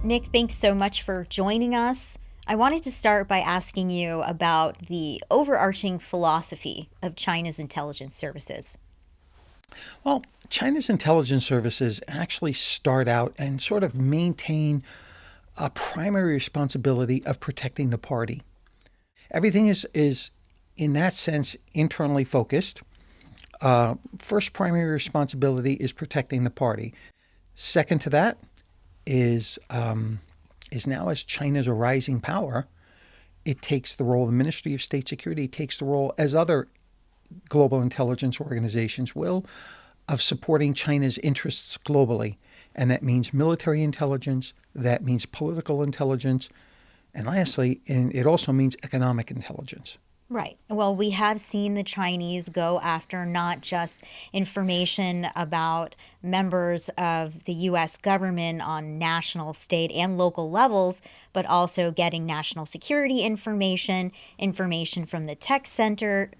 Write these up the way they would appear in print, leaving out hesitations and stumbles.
Nick, thanks so much for joining us. I wanted to start by asking you about the overarching philosophy of China's intelligence services. Well, China's intelligence services actually start out and sort of maintain a primary responsibility of protecting the party. Everything is in that sense, internally focused. First primary responsibility is protecting the party. Second to that is now as China's a rising power, it takes the role of the Ministry of State Security, takes the role as other global intelligence organizations will of supporting China's interests globally. And that means military intelligence, that means political intelligence, and lastly, it also means economic intelligence. Right. Well, we have seen the Chinese go after not just information about members of the U.S. government on national, state, and local levels, but also getting national security information, information from the tech sector,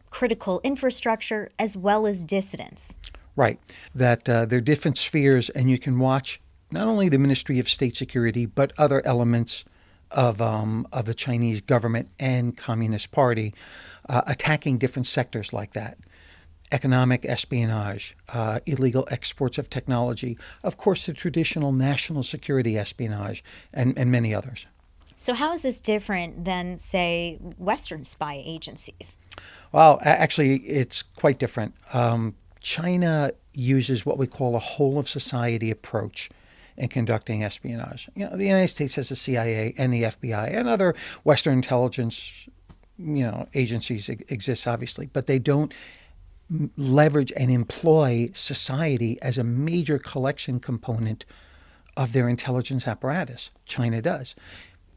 critical infrastructure, as well as dissidents. Right. That they're different spheres, and you can watch not only the Ministry of State Security, but other elements of the Chinese government and Communist Party attacking different sectors like that. Economic espionage, illegal exports of technology, of course, the traditional national security espionage, and many others. So, how is this different than, say, Western spy agencies? Well, actually, it's quite different. China uses what we call a whole of society approach in conducting espionage. The United States has the CIA and the FBI and other Western intelligence, agencies exist obviously, but they don't leverage and employ society as a major collection component of their intelligence apparatus. China does.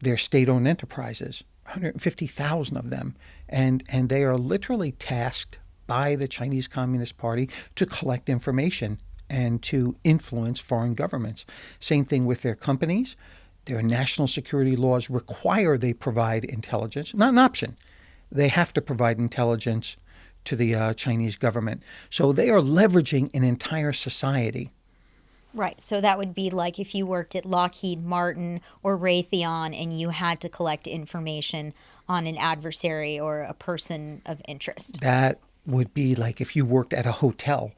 They're state-owned enterprises, 150,000 of them, and they are literally tasked by the Chinese Communist Party to collect information and to influence foreign governments. Same thing with their companies. Their national security laws require they provide intelligence, not an option. They have to provide intelligence to the Chinese government. So they are leveraging an entire society. Right. So that would be like if you worked at Lockheed Martin or Raytheon and you had to collect information on an adversary or a person of interest. That would be like if you worked at a hotel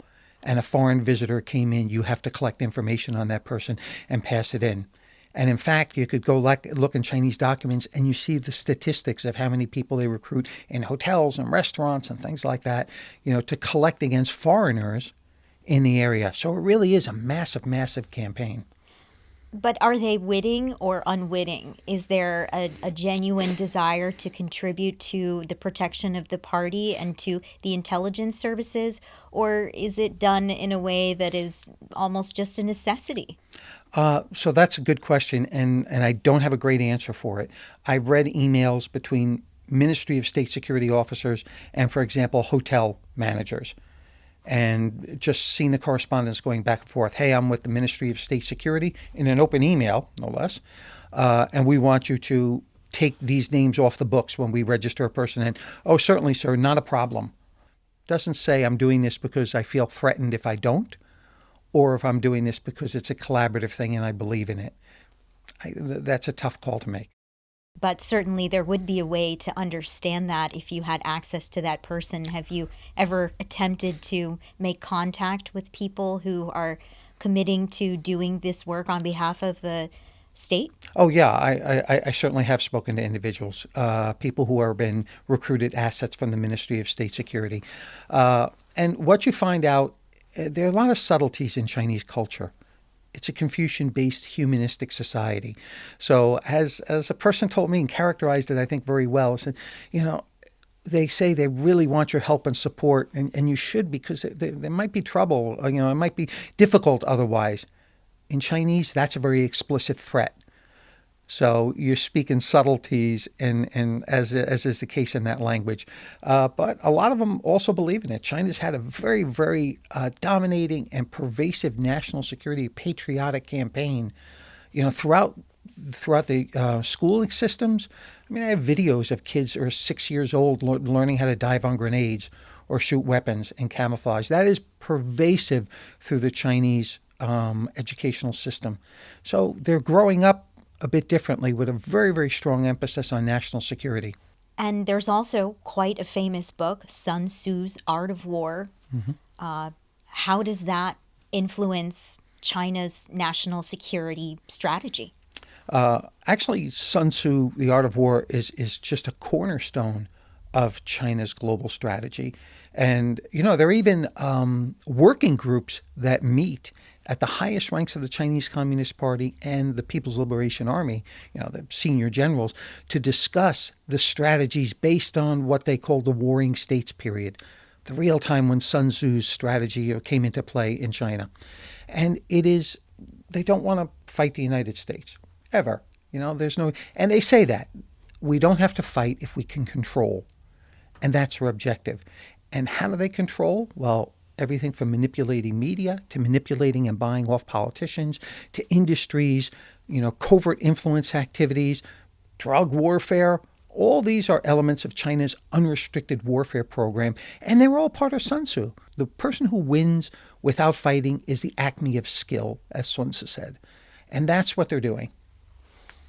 and a foreign visitor came in, you have to collect information on that person and pass it in. And in fact, you could go look in Chinese documents and you see the statistics of how many people they recruit in hotels and restaurants and things like that, to collect against foreigners in the area. So it really is a massive, massive campaign. But are they witting or unwitting? Is there a genuine desire to contribute to the protection of the party and to the intelligence services? Or is it done in a way that is almost just a necessity? So that's a good question, and I don't have a great answer for it. I've read emails between Ministry of State Security officers and, for example, hotel managers, and just seen the correspondence going back and forth. Hey, I'm with the Ministry of State Security in an open email, no less, and we want you to take these names off the books when we register a person. And, oh, certainly, sir, not a problem. Doesn't say I'm doing this because I feel threatened if I don't, or if I'm doing this because it's a collaborative thing and I believe in it. That's a tough call to make. But certainly there would be a way to understand that if you had access to that person. Have you ever attempted to make contact with people who are committing to doing this work on behalf of the state? Oh, yeah, I certainly have spoken to individuals, people who have been recruited assets from the Ministry of State Security. And what you find out, there are a lot of subtleties in Chinese culture. It's a Confucian-based humanistic society. So as a person told me and characterized it, I think, very well, said, they say they really want your help and support, and you should, because there might be trouble, it might be difficult otherwise. In Chinese, that's a very explicit threat. So you're speaking subtleties, and as is the case in that language. But a lot of them also believe in it. China's had a very, very dominating and pervasive national security patriotic campaign, throughout the schooling systems. I mean, I have videos of kids who are 6 years old learning how to dive on grenades or shoot weapons in camouflage. That is pervasive through the Chinese educational system. So they're growing up a bit differently with a very, very strong emphasis on national security. And there's also quite a famous book, Sun Tzu's Art of War. How does that influence China's national security strategy? Actually, Sun Tzu, The Art of War, is just a cornerstone of China's global strategy. And, there are even working groups that meet at the highest ranks of the Chinese Communist Party and the People's Liberation Army, the senior generals, to discuss the strategies based on what they call the Warring States period, the real time when Sun Tzu's strategy came into play in China. And they don't want to fight the United States, ever. And they say that we don't have to fight if we can control. And that's their objective. And how do they control? Well, everything from manipulating media to manipulating and buying off politicians to industries, covert influence activities, drug warfare. All these are elements of China's unrestricted warfare program, and they're all part of Sun Tzu. The person who wins without fighting is the acme of skill, as Sun Tzu said. And that's what they're doing.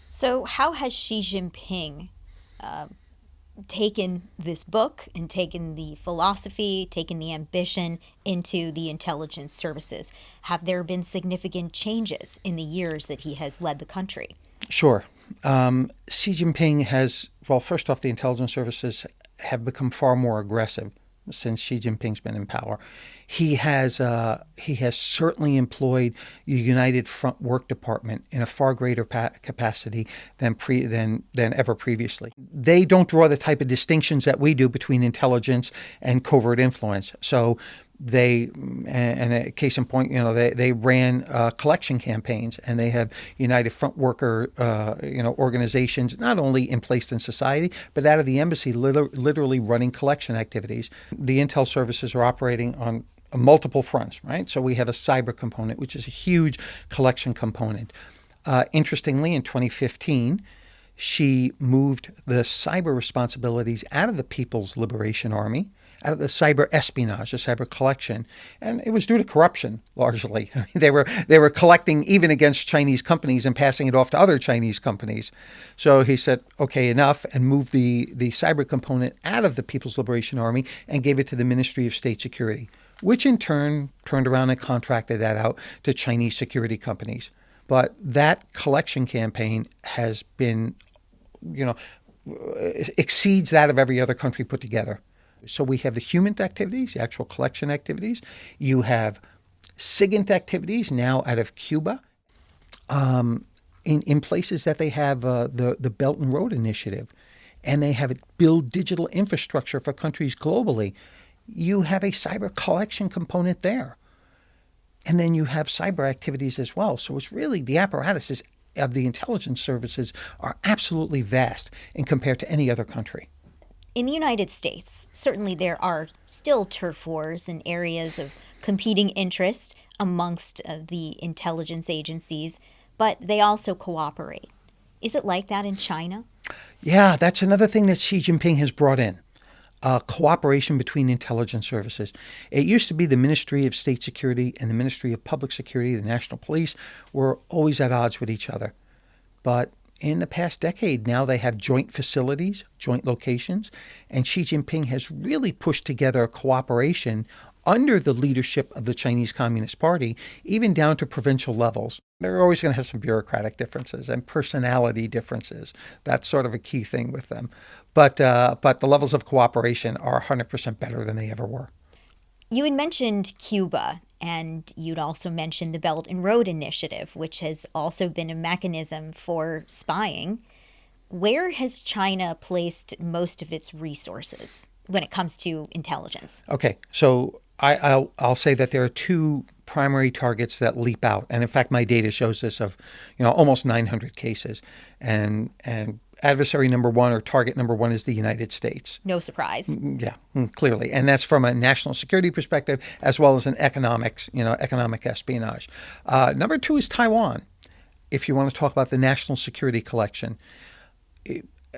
So, how has Xi Jinping taken this book and taken the philosophy, taken the ambition into the intelligence services? Have there been significant changes in the years that he has led the country? Sure. Xi Jinping has, well, first off, the intelligence services have become far more aggressive since Xi Jinping's been in power. He has certainly employed the United Front Work Department in a far greater capacity than ever previously. They don't draw the type of distinctions that we do between intelligence and covert influence. So and a case in point, they ran collection campaigns, and they have United Front Worker, organizations not only in place in society, but out of the embassy, literally running collection activities. The intel services are operating on multiple fronts, right? So we have a cyber component, which is a huge collection component. Interestingly, in 2015, she moved the cyber responsibilities out of the People's Liberation Army, out of the cyber espionage, the cyber collection, and it was due to corruption largely. They were collecting even against Chinese companies and passing it off to other Chinese companies. So he said, okay, enough, and moved the cyber component out of the People's Liberation Army and gave it to the Ministry of State Security, which in turn turned around and contracted that out to Chinese security companies. But that collection campaign has been, exceeds that of every other country put together. So we have the human activities, the actual collection activities. You have SIGINT activities now out of Cuba, in places that they have the Belt and Road Initiative, and they have build digital infrastructure for countries globally. You have a cyber collection component there. And then you have cyber activities as well. So it's really the apparatuses of the intelligence services are absolutely vast in compared to any other country. In the United States, certainly there are still turf wars and areas of competing interest amongst the intelligence agencies, but they also cooperate. Is it like that in China? Yeah, that's another thing that Xi Jinping has brought in. Cooperation between intelligence services. It used to be the Ministry of State Security and the Ministry of Public Security, the National Police, were always at odds with each other. But in the past decade, now they have joint facilities, joint locations, and Xi Jinping has really pushed together cooperation under the leadership of the Chinese Communist Party, even down to provincial levels. They're always going to have some bureaucratic differences and personality differences. That's sort of a key thing with them. But the levels of cooperation are 100% better than they ever were. You had mentioned Cuba, and you'd also mentioned the Belt and Road Initiative, which has also been a mechanism for spying. Where has China placed most of its resources when it comes to intelligence? Okay, so I'll say that there are two primary targets that leap out, and in fact, my data shows this of almost 900 cases, and adversary number one or target number one is the United States. No surprise. Yeah, clearly. And that's from a national security perspective as well as an economic espionage. Number two is Taiwan. If you want to talk about the national security collection,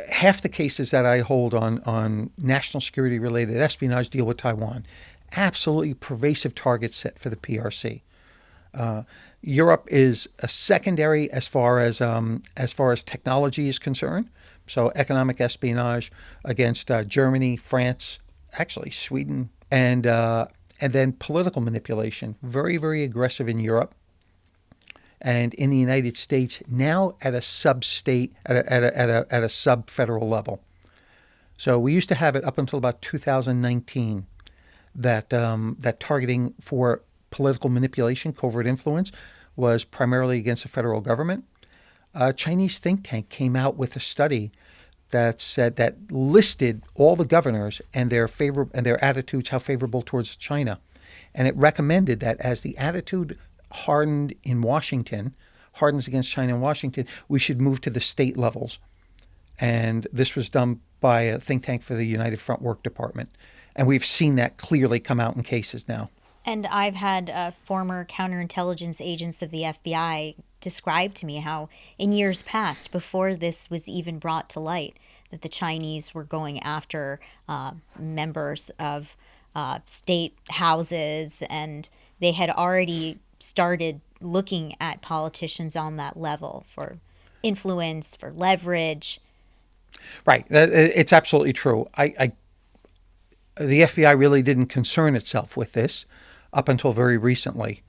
half the cases that I hold on national security related espionage deal with Taiwan. Absolutely pervasive target set for the PRC. Europe is a secondary as far as technology is concerned. So economic espionage against Germany, France, actually Sweden, and then political manipulation, very very aggressive in Europe and in the United States now at a sub-state at a sub-federal level. So we used to have it up until about 2019 that targeting for political manipulation, covert influence, was primarily against the federal government. A Chinese think tank came out with a study that said that listed all the governors and their attitudes, how favorable towards China, and it recommended that as the attitude hardens against China in Washington, we should move to the state levels. And this was done by a think tank for the United Front Work Department. And we've seen that clearly come out in cases now. And I've had former counterintelligence agents of the FBI describe to me how, in years past, before this was even brought to light, that the Chinese were going after members of state houses, and they had already started looking at politicians on that level for influence, for leverage. Right. It's absolutely true. The FBI really didn't concern itself with this up until very recently.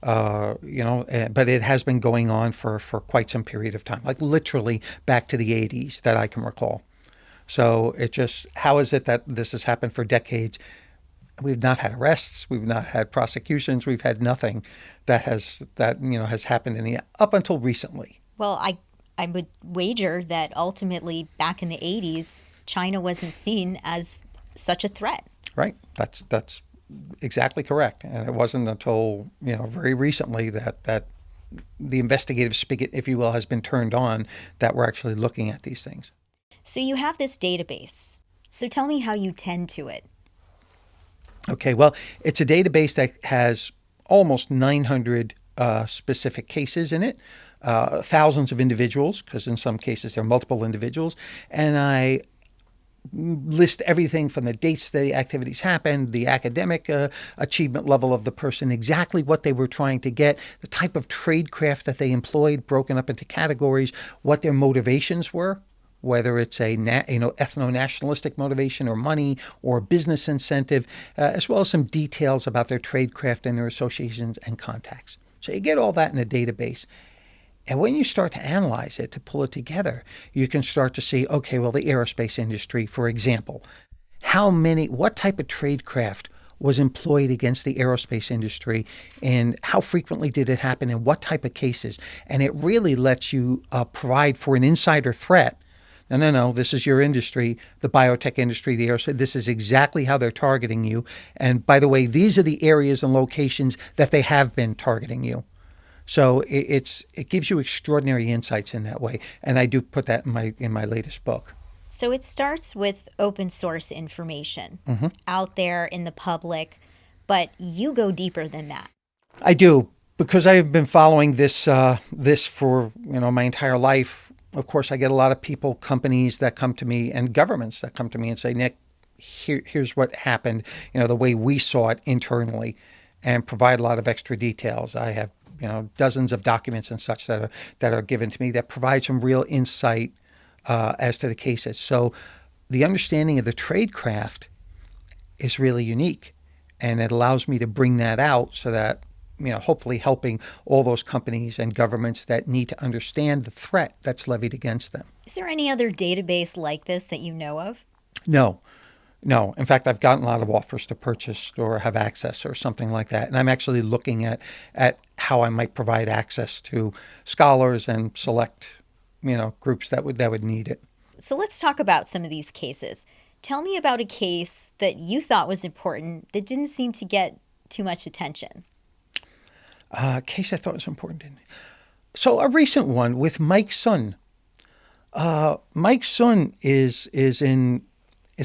But it has been going on for quite some period of time, like literally back to the 80s that I can recall. So how is it that this has happened for decades? We've not had arrests, we've not had prosecutions, we've had nothing that has happened up until recently. Well, I would wager that ultimately back in the 80s, China wasn't seen as such a threat. Right. That's exactly correct. And it wasn't until, very recently that the investigative spigot, if you will, has been turned on, that we're actually looking at these things. So you have this database. So tell me how you tend to it. Okay, well, it's a database that has almost 900 specific cases in it, thousands of individuals, because in some cases there are multiple individuals, and I list everything from the dates the activities happened, the academic achievement level of the person, exactly what they were trying to get, the type of tradecraft that they employed, broken up into categories, what their motivations were, whether it's a ethno-nationalistic motivation or money or business incentive, as well as some details about their tradecraft and their associations and contacts. So you get all that in a database. And when you start to analyze it, to pull it together, you can start to see, okay, well, the aerospace industry, for example, what type of tradecraft was employed against the aerospace industry, and how frequently did it happen, and what type of cases? And it really lets you provide for an insider threat. No, this is your industry, the biotech industry, the aerospace. This is exactly how they're targeting you. And by the way, these are the areas and locations that they have been targeting you. So it gives you extraordinary insights in that way, and I do put that in my latest book. So it starts with open source information out there in the public, but you go deeper than that. I do, because I've been following this for my entire life. Of course, I get a lot of people, companies that come to me, and governments that come to me and say, Nick, here's what happened, the way we saw it internally, and provide a lot of extra details. I have dozens of documents and such that are given to me that provide some real insight as to the cases. So the understanding of the tradecraft is really unique, and it allows me to bring that out so that, hopefully helping all those companies and governments that need to understand the threat that's levied against them. Is there any other database like this that you know of? No. In fact, I've gotten a lot of offers to purchase or have access or something like that. And I'm actually looking at how I might provide access to scholars and select, groups that would need it. So let's talk about some of these cases. Tell me about a case that you thought was important that didn't seem to get too much attention. A case I thought was important. So a recent one with Mike Sun. Mike Sun is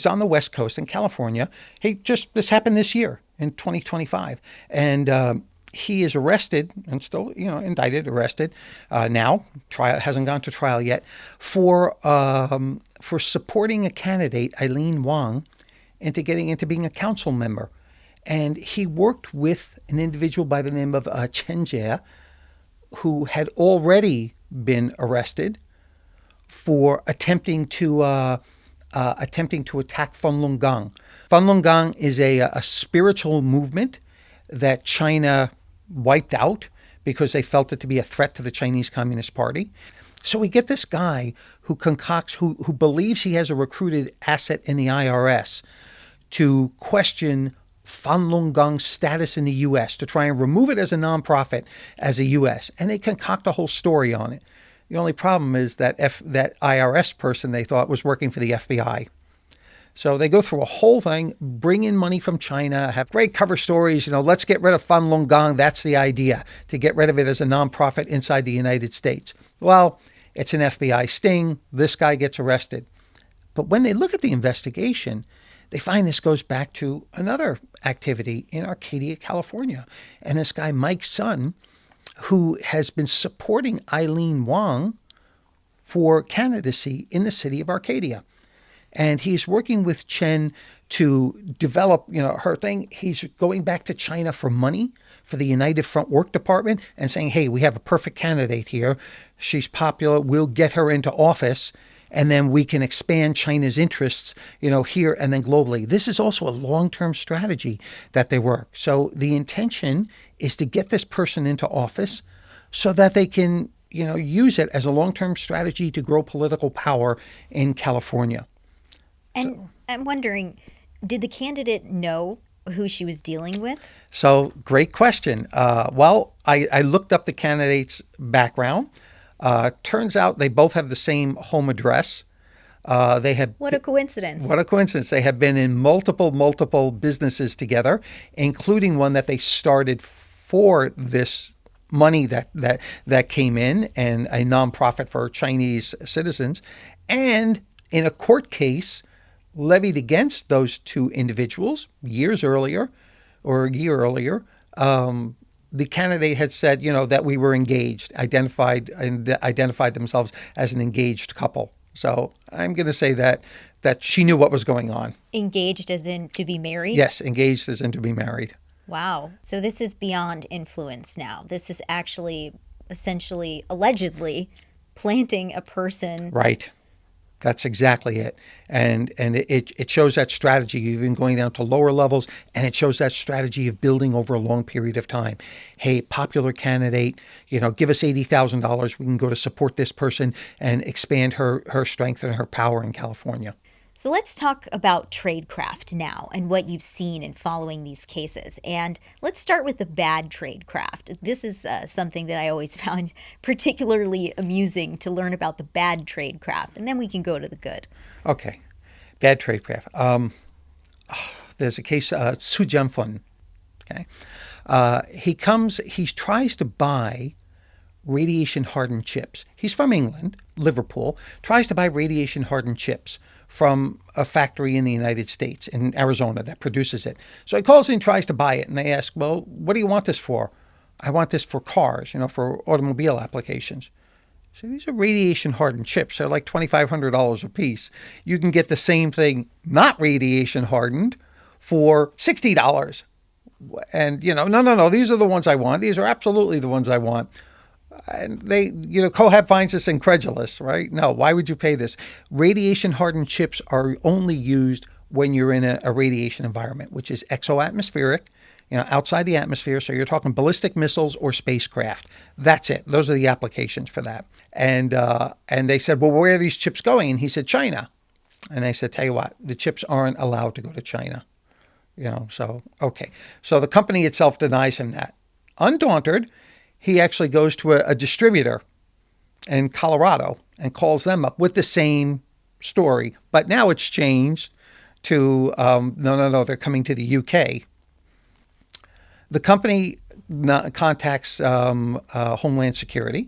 on the West Coast in California. This happened this year in 2025. And he is arrested and still, indicted, arrested now. Trial hasn't gone to trial yet for supporting a candidate, Eileen Wang, into being a council member. And he worked with an individual by the name of Chen Jie, who had already been arrested for attempting to attack Falun Gong. Falun Gong is a spiritual movement that China wiped out because they felt it to be a threat to the Chinese Communist Party. So we get this guy who concocts, who believes he has a recruited asset in the IRS to question Falun Gong's status in the U.S., to try and remove it as a nonprofit as a U.S., and they concoct a whole story on it. The only problem is that that IRS person they thought was working for the FBI. So they go through a whole thing, bring in money from China, have great cover stories. Let's get rid of Falun Gong. That's the idea, to get rid of it as a nonprofit inside the United States. Well, it's an FBI sting. This guy gets arrested. But when they look at the investigation, they find this goes back to another activity in Arcadia, California. And this guy, Mike Sun, who has been supporting Eileen Wong for candidacy in the city of Arcadia. And he's working with Chen to develop, her thing. He's going back to China for money for the United Front Work Department and saying, hey, we have a perfect candidate here. She's popular. We'll get her into office. And then we can expand China's interests, here and then globally. This is also a long-term strategy that they work. So the intention is to get this person into office so that they can, use it as a long-term strategy to grow political power in California. And I'm wondering, did the candidate know who she was dealing with? So great question. Well, I looked up the candidate's background. Turns out they both have the same home address. What a coincidence. What a coincidence. They have been in multiple businesses together, including one that they started for this money that came in, and a nonprofit for Chinese citizens. And in a court case levied against those two individuals years earlier, or a year earlier, the candidate had said, that we were engaged, identified themselves as an engaged couple. So I'm going to say that she knew what was going on. Engaged as in to be married? Yes, engaged as in to be married. Wow. So this is beyond influence now. This is actually, essentially, allegedly planting a person. Right. That's exactly it. And it shows that strategy, even going down to lower levels, and it shows that strategy of building over a long period of time. Hey, popular candidate, give us $80,000. We can go to support this person and expand her strength and her power in California. So let's talk about tradecraft now and what you've seen in following these cases. And let's start with the bad tradecraft. This is something that I always found particularly amusing, to learn about the bad tradecraft, and then we can go to the good. Okay. Bad tradecraft. There's a case, Su Jianfeng. Okay. He tries to buy radiation-hardened chips. He's from England, Liverpool, tries to buy radiation-hardened chips from a factory in the United States, in Arizona, that produces it. So he calls in and tries to buy it, and they ask, well, what do you want this for? I want this for cars, for automobile applications. So these are radiation-hardened chips. They're like $2,500 a piece. You can get the same thing, not radiation-hardened, for $60. And, no, these are the ones I want. These are absolutely the ones I want. And they, Cohab finds this incredulous, right? No, why would you pay this? Radiation-hardened chips are only used when you're in a radiation environment, which is exoatmospheric, outside the atmosphere. So you're talking ballistic missiles or spacecraft. That's it. Those are the applications for that. And they said, well, where are these chips going? And he said, China. And they said, tell you what, the chips aren't allowed to go to China. So, okay. So the company itself denies him that. Undaunted, he actually goes to a distributor in Colorado and calls them up with the same story. But now it's changed to, no, they're coming to the UK. The company contacts Homeland Security.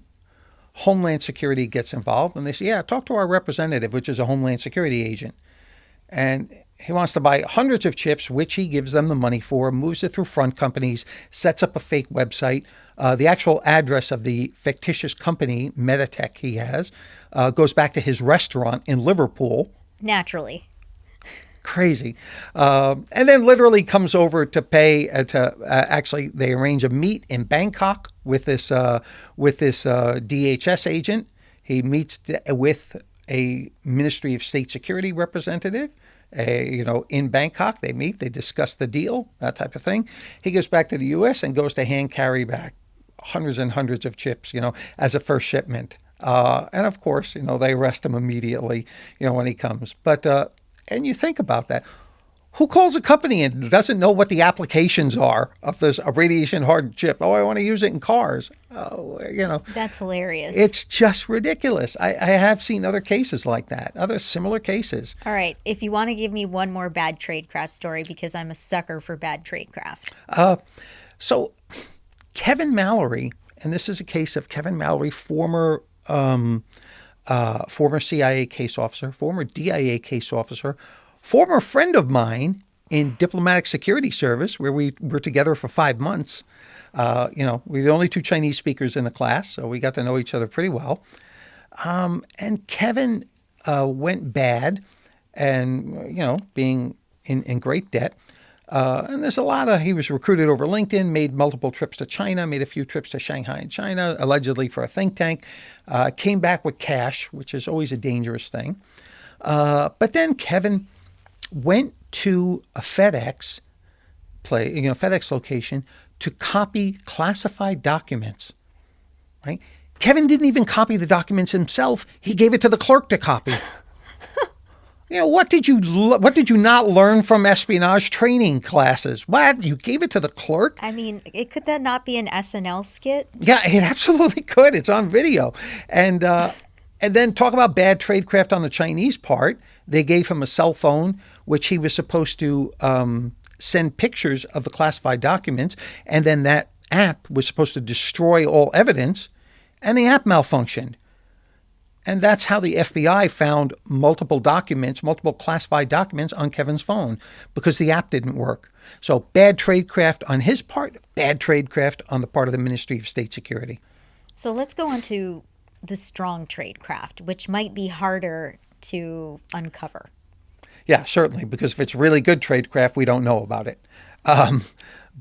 Homeland Security gets involved, and they say, yeah, talk to our representative, which is a Homeland Security agent. And he wants to buy hundreds of chips, which he gives them the money for, moves it through front companies, sets up a fake website. The actual address of the fictitious company, Meditech, he has, goes back to his restaurant in Liverpool. Naturally. Crazy. And then literally comes over to pay actually they arrange a meet in Bangkok with this DHS agent. He meets with a Ministry of State Security representative. In Bangkok, they meet, they discuss the deal, that type of thing. He goes back to the U.S. and goes to hand carry back hundreds and hundreds of chips, as a first shipment. And of course, they arrest him immediately, when he comes. But and you think about that. Who calls a company and doesn't know what the applications are of this a radiation hardened chip? Oh, I want to use it in cars. That's hilarious. It's just ridiculous. I have seen other cases like that, other similar cases. All right. If you want to give me one more bad tradecraft story, because I'm a sucker for bad tradecraft. So Kevin Mallory, and this is a case of Kevin Mallory, former CIA case officer, former DIA case officer, former friend of mine in diplomatic security service, where we were together for 5 months. We were the only two Chinese speakers in the class, so we got to know each other pretty well. And Kevin went bad and, being in great debt. And there's he was recruited over LinkedIn, made multiple trips to China, made a few trips to Shanghai and China, allegedly for a think tank, came back with cash, which is always a dangerous thing. But then Kevin went to a FedEx location to copy classified documents, right? Kevin didn't even copy the documents himself. He gave it to the clerk to copy. What did you not learn from espionage training classes? What? You gave it to the clerk? I mean, could that not be an SNL skit? Yeah, it absolutely could. It's on video. And then talk about bad tradecraft on the Chinese part. They gave him a cell phone, which he was supposed to send pictures of the classified documents. And then that app was supposed to destroy all evidence. And the app malfunctioned. And that's how the FBI found multiple classified documents on Kevin's phone, because the app didn't work. So bad tradecraft on his part, bad tradecraft on the part of the Ministry of State Security. So let's go on to the strong tradecraft, which might be harder to uncover. Yeah, certainly, because if it's really good tradecraft, we don't know about it.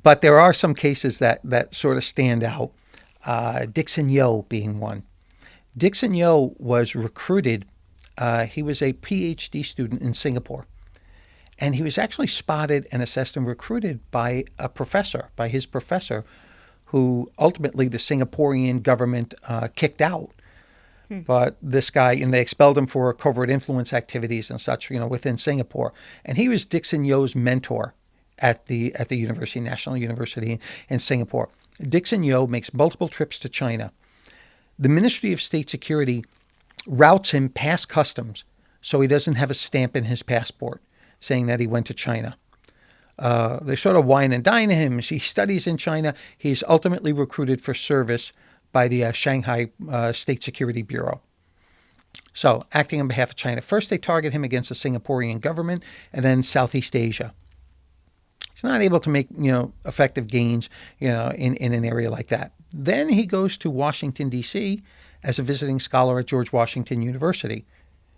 But there are some cases that sort of stand out, Dixon Yo being one. Dixon Yo was recruited. He was a PhD student in Singapore. And he was actually spotted and assessed and recruited by his professor, who ultimately the Singaporean government kicked out. But this guy, and they expelled him for covert influence activities and such, within Singapore. And he was Dixon Yo's mentor at the National University in Singapore. Dixon Yo makes multiple trips to China. The Ministry of State Security routes him past customs so he doesn't have a stamp in his passport saying that he went to China. They sort of wine and dine him. He studies in China. He's ultimately recruited for service by the Shanghai State Security Bureau. So, acting on behalf of China. First, they target him against the Singaporean government, and then Southeast Asia. He's not able to make, effective gains, in an area like that. Then he goes to Washington, D.C. as a visiting scholar at George Washington University.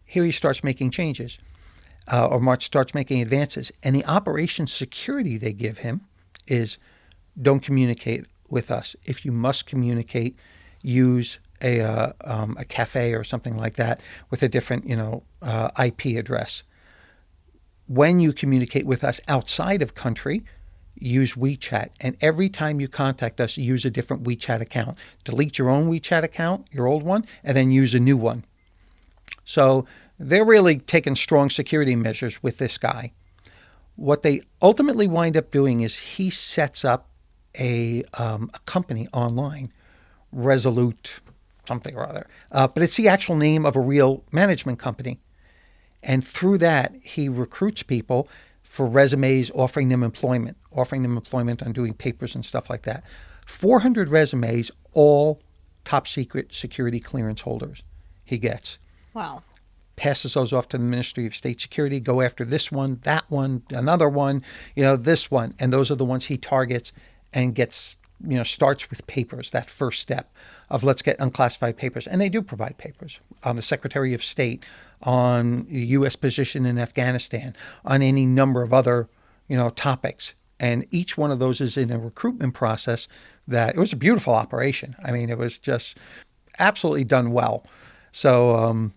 Here he starts making changes, starts making advances. And the operation security they give him is, don't communicate with us. If you must communicate, use a cafe or something like that with a different, IP address. When you communicate with us outside of country, use WeChat. And every time you contact us, use a different WeChat account. Delete your own WeChat account, your old one, and then use a new one. So they're really taking strong security measures with this guy. What they ultimately wind up doing is he sets up a company online, Resolute something or other. But it's the actual name of a real management company. And through that, he recruits people for resumes, offering them employment on doing papers and stuff like that. 400 resumes, all top secret security clearance holders he gets. Wow. Passes those off to the Ministry of State Security, go after this one, that one, another one, this one. And those are the ones he targets and gets starts with papers, that first step of let's get unclassified papers. And they do provide papers on the Secretary of State, on the U.S. position in Afghanistan, on any number of other, topics. And each one of those is in a recruitment process that it was a beautiful operation. I mean, it was just absolutely done well. So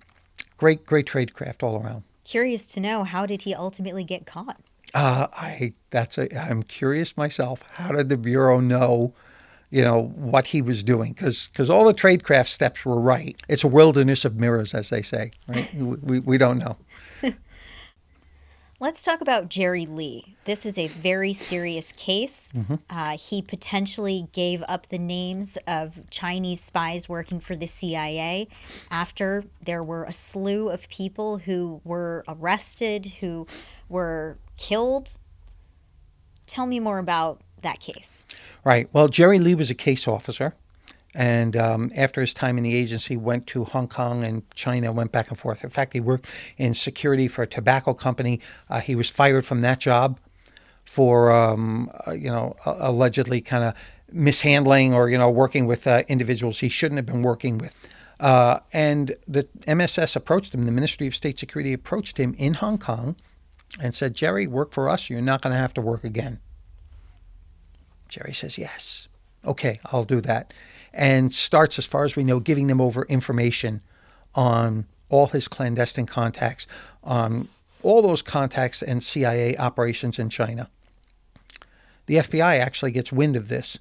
great tradecraft all around. Curious to know, how did he ultimately get caught? I'm curious myself. How did the Bureau know, what he was doing? Because all the tradecraft steps were right. It's a wilderness of mirrors, as they say, right? We don't know. Let's talk about Jerry Lee. This is a very serious case. He potentially gave up the names of Chinese spies working for the CIA after there were a slew of people who were arrested, who were killed. Tell me more about that case. Right. Well, Jerry Lee was a case officer. And after his time in the agency, went to Hong Kong and China, went back and forth. In fact, he worked in security for a tobacco company. He was fired from that job for, allegedly kind of mishandling or, working with individuals he shouldn't have been working with. And the MSS approached him, the Ministry of State Security approached him in Hong Kong and said, Jerry, work for us. You're not going to have to work again. Jerry says, yes. Okay, I'll do that. And starts, as far as we know, giving them over information on all his clandestine contacts, on all those contacts and CIA operations in China. The FBI actually gets wind of this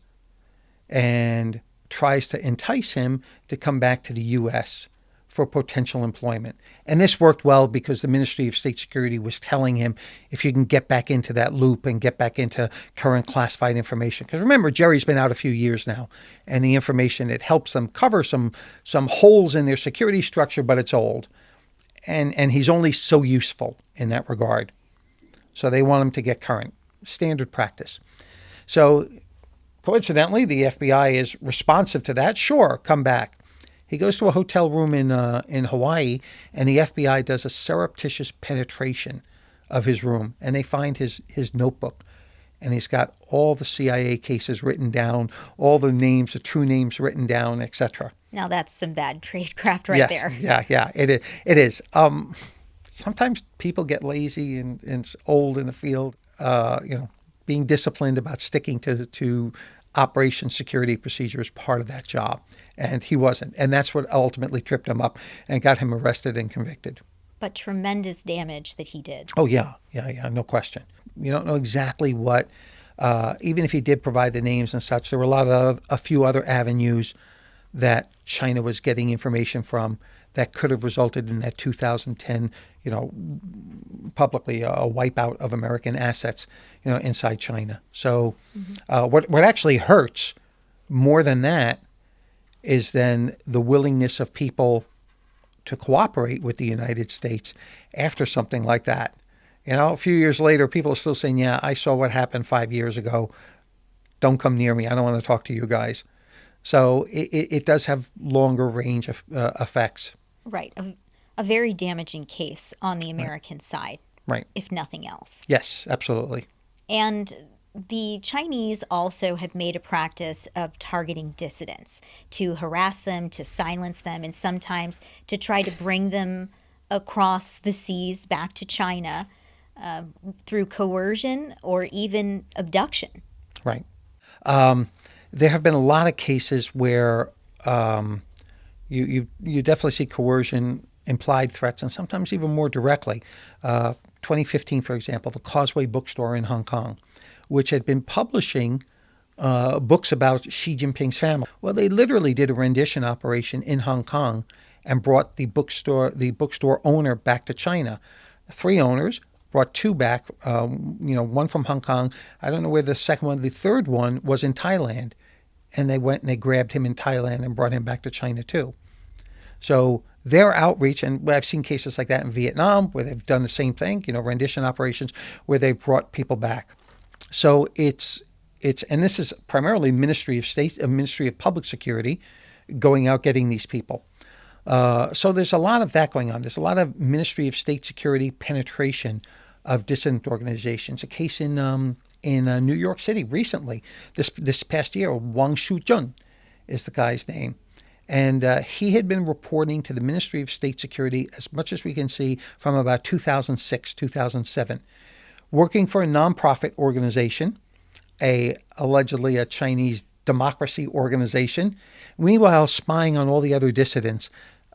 and tries to entice him to come back to the U.S. for potential employment. And this worked well because the Ministry of State Security was telling him, if you can get back into that loop and get back into current classified information. Because remember, Jerry's been out a few years now, and the information, it helps them cover some holes in their security structure, but it's old. And he's only so useful in that regard. So they want him to get current. Standard practice. So coincidentally, the FBI is responsive to that. Sure, come back. He goes to a hotel room in Hawaii, and the FBI does a surreptitious penetration of his room, and they find his notebook, and he's got all the CIA cases written down, all the names, the true names written down, etc. Now that's some bad tradecraft right there. Yeah, it is. Sometimes people get lazy and old in the field. Being disciplined about sticking to operation security procedure is part of that job. And he wasn't. And that's what ultimately tripped him up and got him arrested and convicted. But tremendous damage that he did. Oh, yeah, no question. You don't know exactly what, even if he did provide the names and such, there were a few other avenues that China was getting information from that could have resulted in that 2010, publicly a wipeout of American assets, inside China. So what actually hurts more than that is then the willingness of people to cooperate with the United States after something like that. A few years later, people are still saying, yeah, I saw what happened 5 years ago. Don't come near me. I don't want to talk to you guys. So it does have longer range of effects. Right. A very damaging case on the American side. Right. If nothing else. Yes, absolutely. And the Chinese also have made a practice of targeting dissidents to harass them, to silence them, and sometimes to try to bring them across the seas back to China through coercion or even abduction. Right. There have been a lot of cases where you definitely see coercion, implied threats, and sometimes even more directly. 2015, for example, the Causeway Bookstore in Hong Kong, which had been publishing books about Xi Jinping's family. Well, they literally did a rendition operation in Hong Kong and brought the bookstore owner back to China. 3 owners brought 2 back, one from Hong Kong. I don't know where the second one, the third one was in Thailand. And they went and they grabbed him in Thailand and brought him back to China too. So their outreach, and I've seen cases like that in Vietnam where they've done the same thing, rendition operations where they've brought people back. So it's and this is primarily Ministry of Public Security going out getting these people. So there's a lot of that going on. There's a lot of Ministry of State Security penetration of dissident organizations. A case in in New York City recently. This past year, Wang Shujun is the guy's name. And he had been reporting to the Ministry of State Security, as much as we can see, from about 2006, 2007, working for a nonprofit organization, allegedly a Chinese democracy organization, meanwhile spying on all the other dissidents,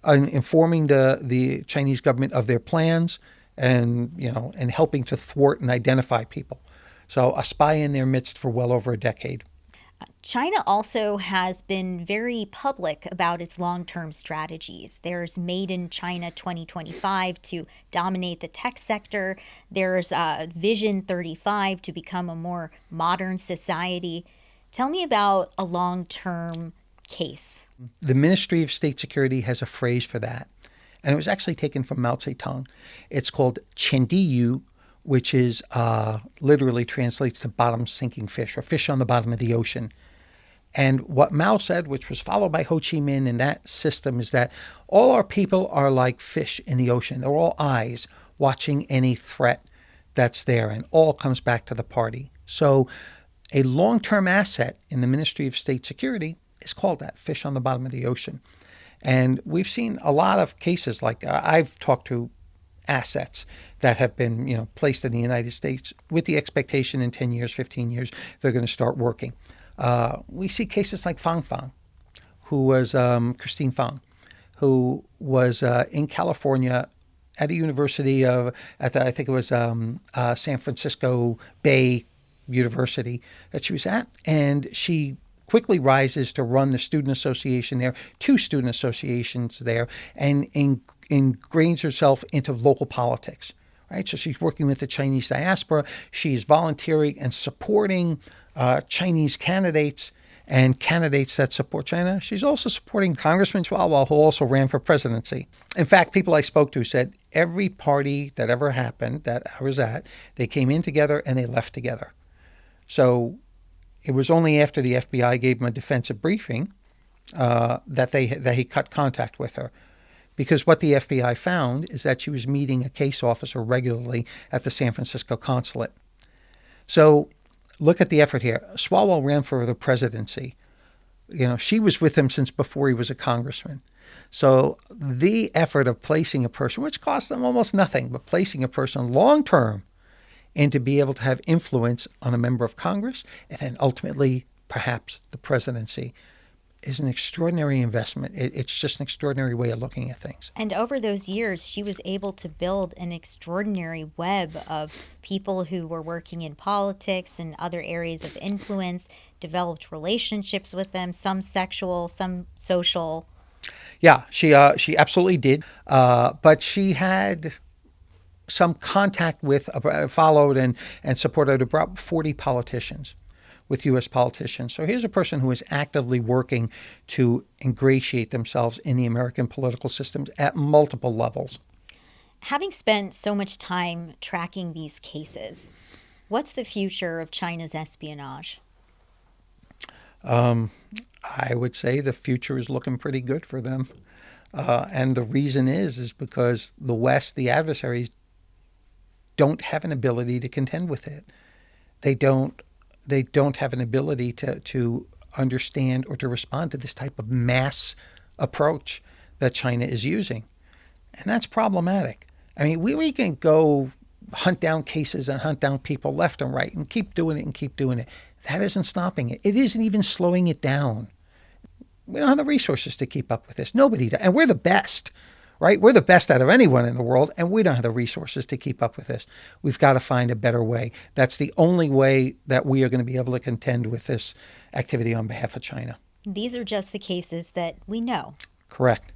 informing the Chinese government of their plans, and and helping to thwart and identify people. So a spy in their midst for well over a decade. China also has been very public about its long-term strategies. There's Made in China 2025 to dominate the tech sector. There's Vision 35 to become a more modern society. Tell me about a long-term case. The Ministry of State Security has a phrase for that, and it was actually taken from Mao Zedong. It's called Qiandiyu, which is literally translates to bottom sinking fish, or fish on the bottom of the ocean. And what Mao said, which was followed by Ho Chi Minh in that system, is that all our people are like fish in the ocean. They're all eyes watching any threat that's there, and all comes back to the party. So a long-term asset in the Ministry of State Security is called that, fish on the bottom of the ocean. And we've seen a lot of cases like I've talked to assets that have been placed in the United States with the expectation in 10 years, 15 years, they're going to start working. We see cases like Fang Fang, who was Christine Fang, who was in California at a university I think it was San Francisco Bay University that she was at, and she quickly rises to run the student association there, two student associations there, and ingrains herself into local politics. Right, so she's working with the Chinese diaspora. She's volunteering and supporting Chinese candidates and candidates that support China. She's also supporting Congressman Chua, who also ran for presidency. In fact, people I spoke to said every party that ever happened that I was at, they came in together and they left together. So it was only after the FBI gave him a defensive briefing that he cut contact with her. Because what the FBI found is that she was meeting a case officer regularly at the San Francisco consulate. So look at the effort here. Swalwell ran for the presidency. She was with him since before he was a congressman. So the effort of placing a person, which cost them almost nothing, but placing a person long term and to be able to have influence on a member of Congress and then ultimately perhaps the presidency, is an extraordinary investment. It's just an extraordinary way of looking at things. And over those years, she was able to build an extraordinary web of people who were working in politics and other areas of influence, developed relationships with them, some sexual, some social. Yeah, she absolutely did. But she had some contact with, followed and supported about 40 politicians, with U.S. politicians. So here's a person who is actively working to ingratiate themselves in the American political systems at multiple levels. Having spent so much time tracking these cases, what's the future of China's espionage? I would say the future is looking pretty good for them. And the reason is because the West, the adversaries, don't have an ability to contend with it. They don't have an ability to understand or to respond to this type of mass approach that China is using. And that's problematic. I mean, we can go hunt down cases and hunt down people left and right and keep doing it and keep doing it. That isn't stopping it. It isn't even slowing it down. We don't have the resources to keep up with this. Nobody does. And we're the best, right? We're the best out of anyone in the world, and we don't have the resources to keep up with this. We've got to find a better way. That's the only way that we are going to be able to contend with this activity on behalf of China. These are just the cases that we know. Correct.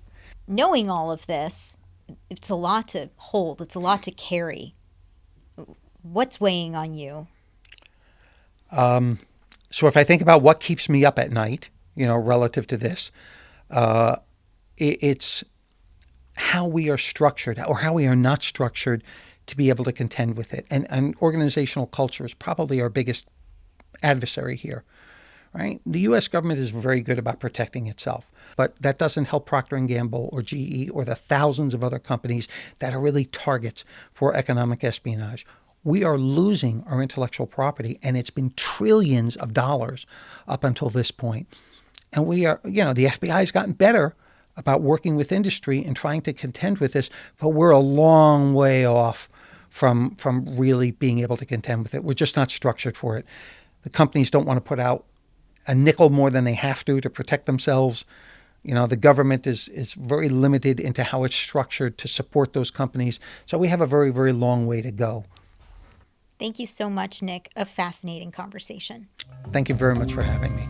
Knowing all of this, it's a lot to hold. It's a lot to carry. What's weighing on you? So if I think about what keeps me up at night, relative to this, it's how we are structured or how we are not structured to be able to contend with it. And organizational culture is probably our biggest adversary here, right? The U.S. government is very good about protecting itself, but that doesn't help Procter & Gamble or GE or the thousands of other companies that are really targets for economic espionage. we are losing our intellectual property, and it's been trillions of dollars up until this point. And we are, the FBI has gotten better about working with industry and trying to contend with this, but we're a long way off from really being able to contend with it. We're just not structured for it. The companies don't want to put out a nickel more than they have to protect themselves. The government is very limited into how it's structured to support those companies. So we have a very, very long way to go. Thank you so much, Nick. A fascinating conversation. Thank you very much for having me.